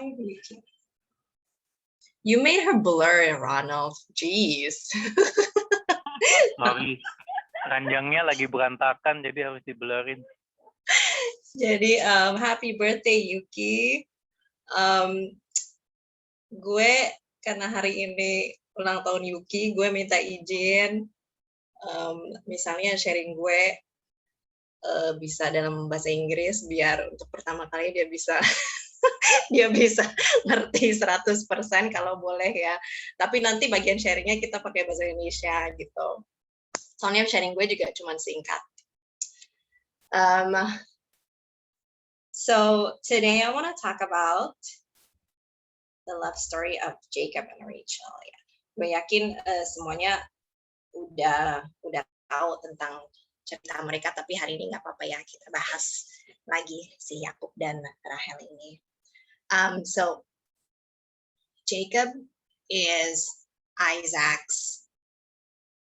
5, Yuki. You made her blur, Ronald. Jeez. Sorry, ranjangnya lagi berantakan jadi harus diblurrin. Jadi happy birthday Yuki. Gue karena hari ini ulang tahun Yuki, gue minta izin misalnya sharing gue bisa dalam bahasa Inggris biar untuk pertama kali dia bisa dia bisa ngerti 100% kalau boleh ya. Tapi nanti bagian sharingnya kita pakai bahasa Indonesia gitu. Soalnya sharing gue juga cuma singkat. So today I want to talk about the love story of Jacob and Rachel. Ya. Gue yakin semuanya udah tahu tentang cerita mereka, tapi hari ini nggak apa-apa ya, kita bahas lagi si Yakub dan Rahel ini. So Jacob is Isaac's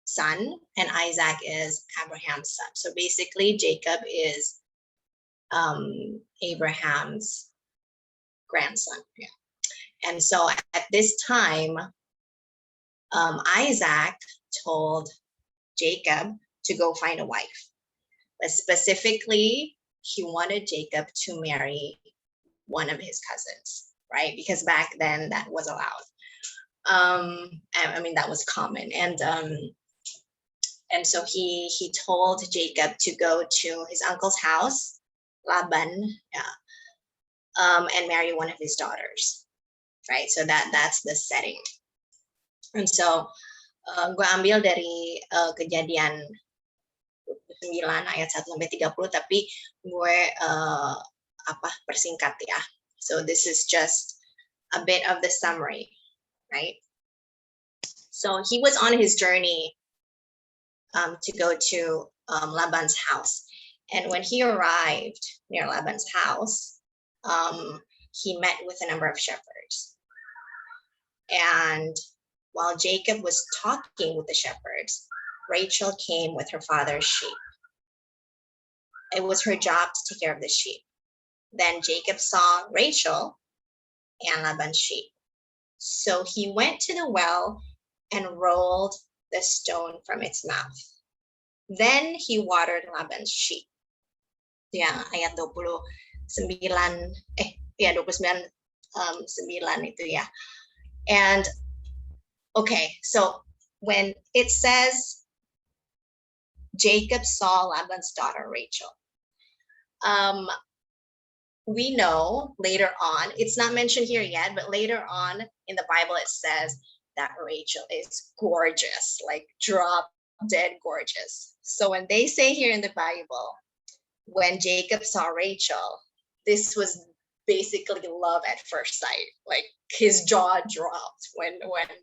son, and Isaac is Abraham's son. So basically, Jacob is Abraham's grandson. Yeah. And so at this time, Isaac told Jacob to go find a wife. But specifically, he wanted Jacob to marry one of his cousins, right? Because back then that was allowed. I mean, that was common. And so he told Jacob to go to his uncle's house, Laban, and marry one of his daughters, right? So that's the setting. And so gue ambil dari Kejadian 9 ayat 1-30, tapi gue persingkat ya. So this is just a bit of the summary, right? So he was on his journey to go to Laban's house. And when he arrived near Laban's house, he met with a number of shepherds. And while Jacob was talking with the shepherds, Rachel came with her father's sheep. It was her job to take care of the sheep. Then Jacob saw Rachel and Laban's sheep. So he went to the well and rolled the stone from its mouth. Then he watered Laban's sheep. Yang ayat 29, 9 itu ya. And okay, so when it says Jacob saw Laban's daughter Rachel, we know later on, it's not mentioned here yet, but later on in the Bible it says that Rachel is gorgeous, like drop dead gorgeous. So when they say here in the Bible, when Jacob saw Rachel, this was basically love at first sight. Like his jaw dropped when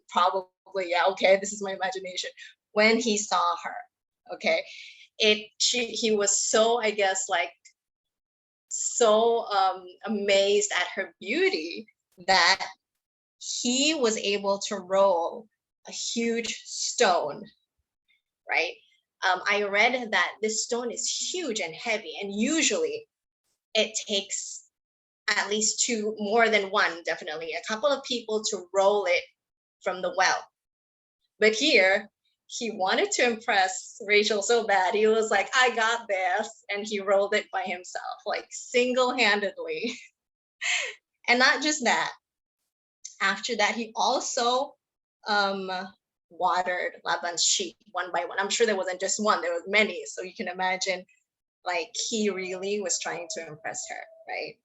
probably, yeah, okay, this is my imagination, when he saw her. Okay, he was so, I guess, like so amazed at her beauty that he was able to roll a huge stone, right? I read that this stone is huge and heavy, and usually it takes at least two, more than one, definitely, a couple of people to roll it from the well. But here, he wanted to impress Rachel so bad. He was like, I got this. And he rolled it by himself, like single-handedly. And not just that. After that, he also watered Laban's sheep one by one. I'm sure there wasn't just one, there was many. So you can imagine, like, he really was trying to impress her, right?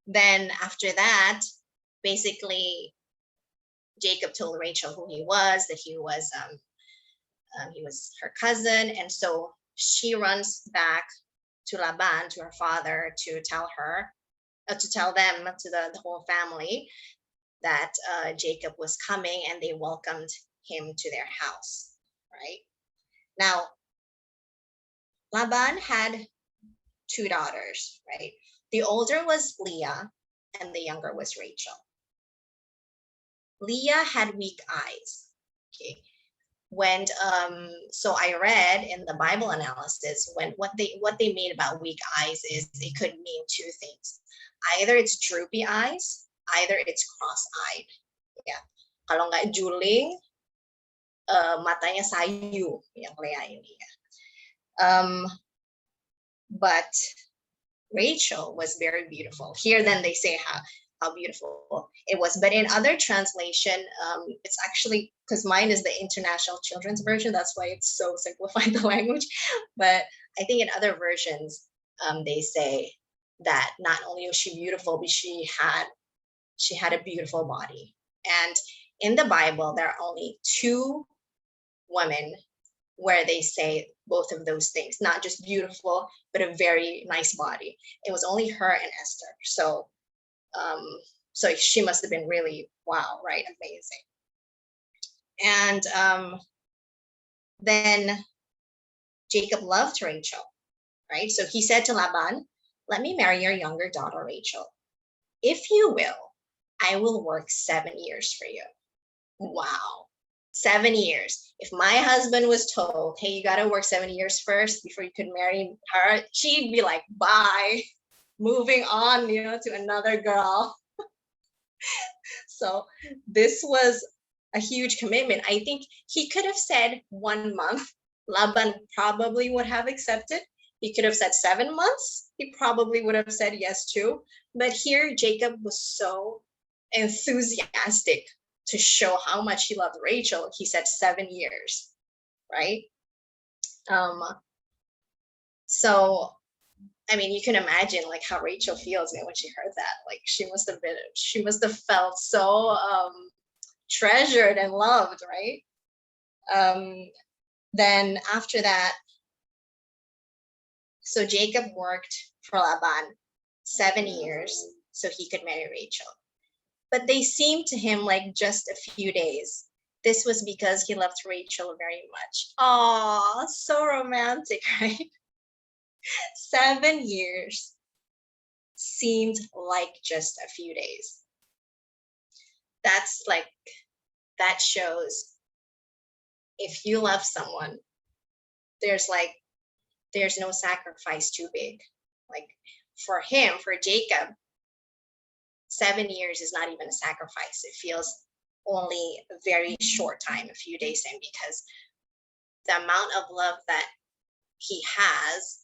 Then after that, basically, Jacob told Rachel who he was, that he was her cousin, and so she runs back to Laban, to her father, to tell them, to the whole family, that Jacob was coming, and they welcomed him to their house, right? Now, Laban had 2 daughters, right? The older was Leah, and the younger was Rachel. Leah had weak eyes. Okay. so I read in the Bible analysis what they mean about weak eyes is it could mean two things. Either it's droopy eyes, either it's cross-eyed. Ya. Kalau nggak juling, matanya sayu yang Lea ini ya. But Rachel was very beautiful. Here then they say how beautiful it was. But in other translation, it's actually, because mine is the International Children's Version, that's why it's so simplified the language. But I think in other versions, they say that not only was she beautiful, but she had a beautiful body. And in the Bible, there are only two women where they say both of those things, not just beautiful, but a very nice body. It was only her and Esther. So she must have been really, wow, right? Amazing. And then Jacob loved Rachel, right? So he said to Laban, let me marry your younger daughter, Rachel. If you will, I will work 7 years for you. Wow. 7 years. If my husband was told, hey, you got to work 7 years first before you could marry her, she'd be like, bye, moving on, to another girl. So this was a huge commitment. I think he could have said 1 month. Laban probably would have accepted. He could have said 7 months. He probably would have said yes too. But here Jacob was so enthusiastic to show how much he loved Rachel. He said 7 years, right? So, I mean, you can imagine like how Rachel feels when she heard that. Like she must have felt so treasured and loved, right? Then after that, so Jacob worked for Laban 7 years so he could marry Rachel. But they seemed to him like just a few days. This was because he loved Rachel very much. Oh, so romantic, right? 7 years seemed like just a few days. That shows if you love someone, there's no sacrifice too big. Like for Jacob, 7 years is not even a sacrifice. It feels only a very short time, a few days in, because the amount of love that he has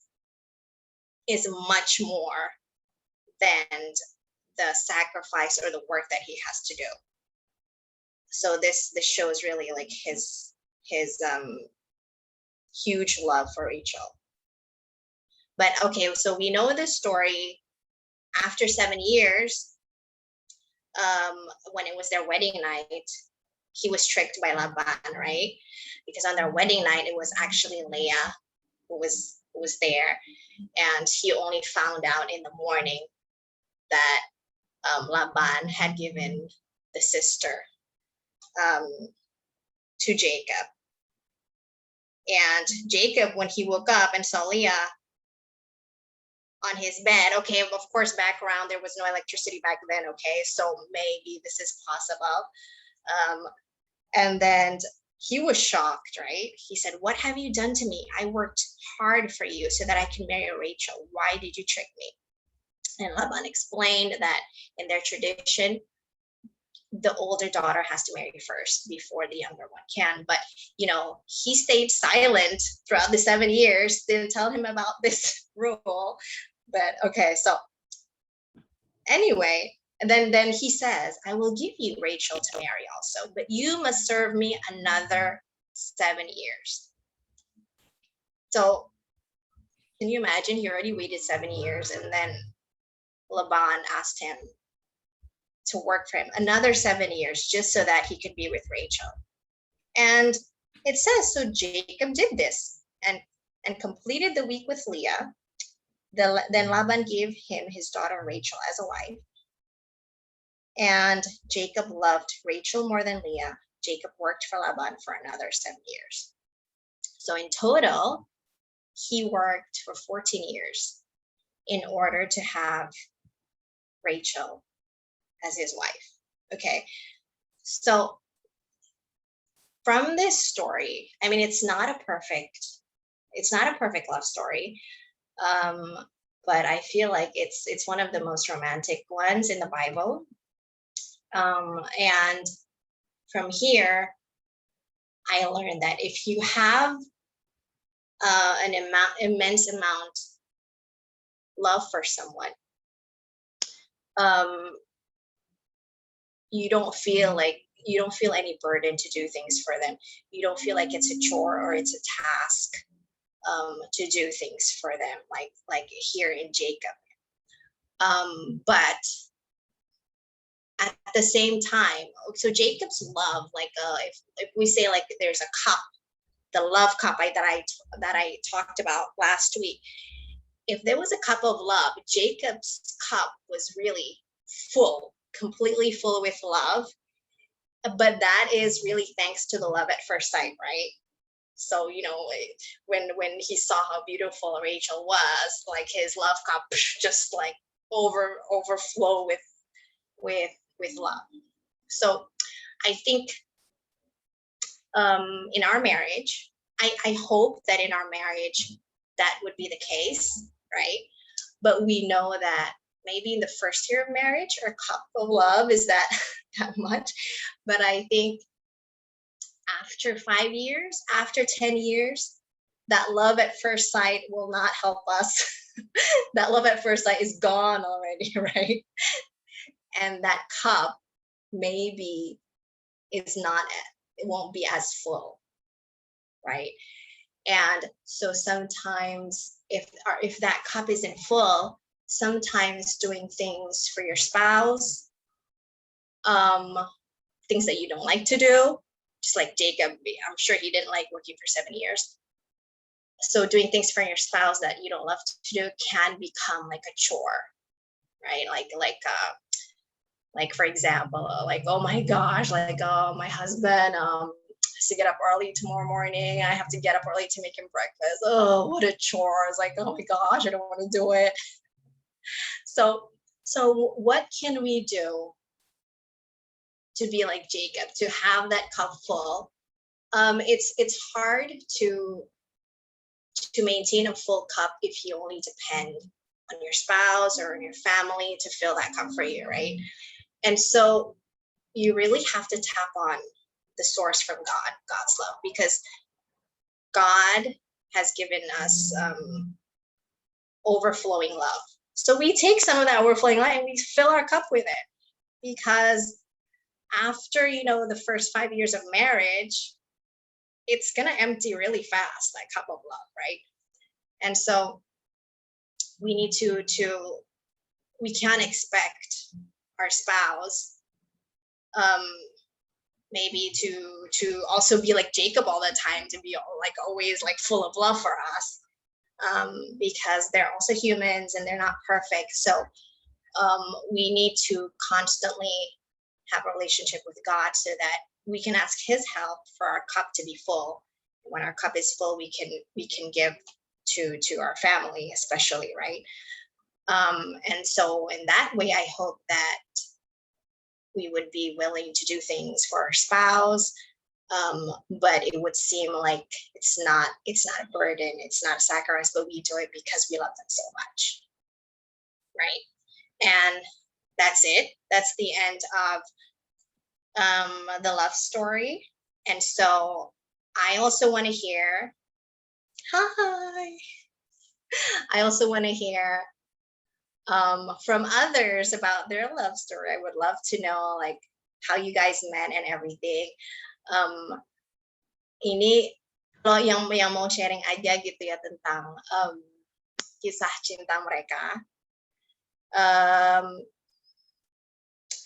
is much more than the sacrifice or the work that he has to do. So this shows really like his huge love for Rachel. But okay, so we know the story. After 7 years, when it was their wedding night, he was tricked by Laban, right? Because on their wedding night, it was actually Leah who was there, and he only found out in the morning that Laban had given the sister to Jacob. And Jacob, when he woke up and saw Leah on his bed, okay, of course, background, there was no electricity back then, okay, so maybe this is possible. And then he was shocked, right? He said, what have you done to me? I worked hard for you so that I can marry Rachel. Why did you trick me? And Laban explained that in their tradition, the older daughter has to marry first before the younger one can. But, he stayed silent throughout the 7 years, didn't tell him about this rule. But okay, so anyway, and then he says, I will give you Rachel to marry also, but you must serve me another 7 years. So can you imagine? He already waited 7 years, and then Laban asked him to work for him another 7 years just so that he could be with Rachel. And it says, so Jacob did this and completed the week with Leah. Then Laban gave him his daughter Rachel as a wife. And Jacob loved Rachel more than Leah. Jacob worked for Laban for another 7 years. So in total, he worked for 14 years in order to have Rachel as his wife. Okay, so from this story, I mean, it's not a perfect love story, but I feel like it's one of the most romantic ones in the Bible. And from here, I learned that if you have an immense amount love for someone, you don't feel any burden to do things for them. You don't feel like it's a chore or it's a task to do things for them, like here in Jacob. But at the same time, so Jacob's love, like if we say like there's a cup, the love cup that I talked about last week. If there was a cup of love, Jacob's cup was really full, completely full with love. But that is really thanks to the love at first sight, right? So, you know, when he saw how beautiful Rachel was, like his love cup just like overflow with love. So I think in our marriage, I hope that in our marriage that would be the case, right? But we know that maybe in the first year of marriage, our cup of love is that much. But I think after 5 years, after 10 years, that love at first sight will not help us. That love at first sight is gone already, right? And that cup maybe is not, it won't be as full, right? And so sometimes if that cup isn't full, sometimes doing things for your spouse, things that you don't like to do, just like Jacob, I'm sure he didn't like working for 7 years. So doing things for your spouse that you don't love to do can become like a chore, right? Like for example, like, oh my gosh, like, oh, my husband has to get up early tomorrow morning. I have to get up early to make him breakfast. Oh, what a chore. It's like, oh my gosh, I don't want to do it. So what can we do to be like Jacob, to have that cup full? It's hard to maintain a full cup if you only depend on your spouse or your family to fill that cup for you, right? And so you really have to tap on the source from God's love, because God has given us overflowing love. So we take some of that overflowing love and we fill our cup with it, because after, you know, the first 5 years of marriage, it's going to empty really fast, that cup of love, right? And so we need we can't expect our spouse maybe to also be like Jacob all the time, to be like always like full of love for us, because they're also humans and they're not perfect. So we need to constantly have a relationship with God so that we can ask his help for our cup to be full. When our cup is full, we can give to our family, especially, right? And so in that way, I hope that we would be willing to do things for our spouse, but it would seem like it's not a burden, it's not a sacrifice, but we do it because we love them so much, right? And that's it. That's the end of the love story. And so I also want to hear, hi. I also want to hear from others about their love story. I would love to know like how you guys met and everything. Ini kalau yang mau sharing aja gitu ya tentang kisah cinta mereka.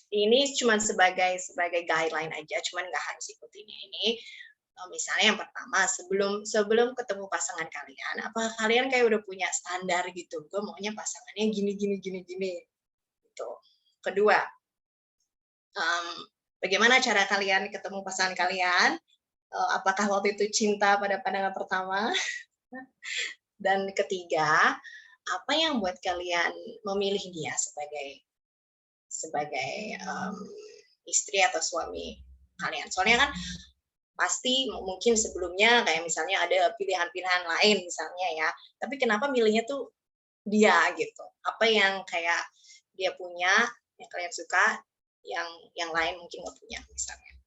Ini cuma sebagai guideline aja, cuman nggak harus ikutin ini. Misalnya yang pertama, sebelum ketemu pasangan kalian, apa kalian kayak udah punya standar gitu, gue maunya pasangannya gini gitu. Kedua, bagaimana cara kalian ketemu pasangan kalian? Apakah waktu itu cinta pada pandangan pertama? Dan ketiga, apa yang buat kalian memilih dia sebagai istri atau suami kalian? Soalnya kan pasti mungkin sebelumnya kayak misalnya ada pilihan-pilihan lain misalnya ya, tapi kenapa milihnya tuh dia gitu? Apa yang kayak dia punya, yang kalian suka, yang lain mungkin nggak punya misalnya?